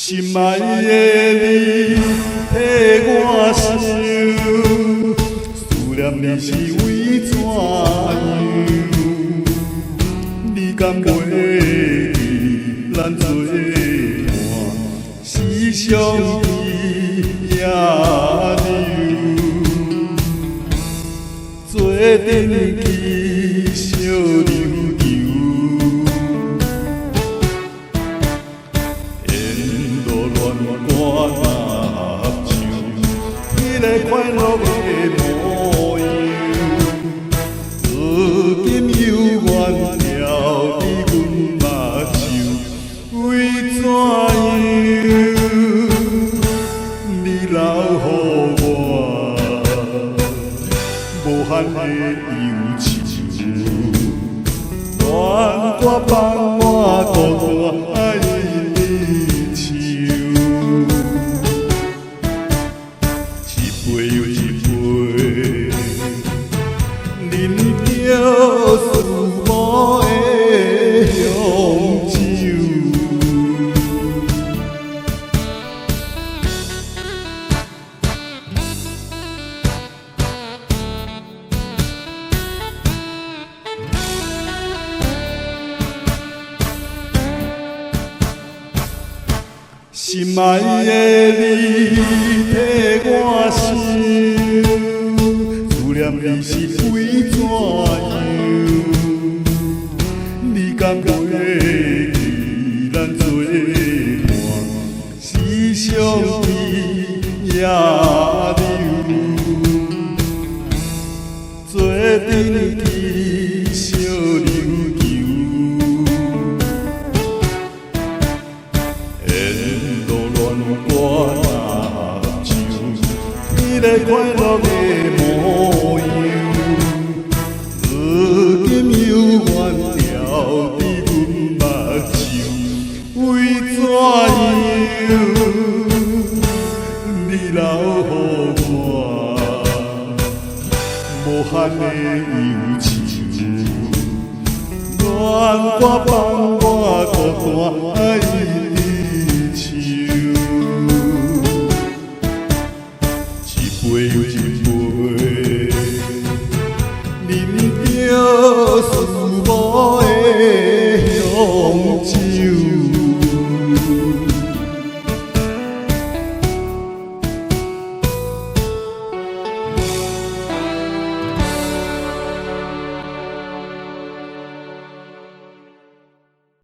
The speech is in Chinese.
心爱的你，替我想，思念你是为怎样？你敢袂记咱做伴，时常伊也留，做阵去烧溜溜。 快乐的模样，如今犹原跳伫阮目睭，为怎样？你留予我无限的忧愁，恋我放我孤单爱你唱。 一杯又一杯，饮着思慕的香酒。心爱的你，替我想，思念你是为怎样？你敢袂记咱做伴，时常伊也留，做阵去烧溜溜。 你的快乐的模样，如今犹原跳伫阮目睭，为怎样？你留予我无限的忧愁，恋我放我孤单爱你唱。 一杯又一杯，饮着思慕的香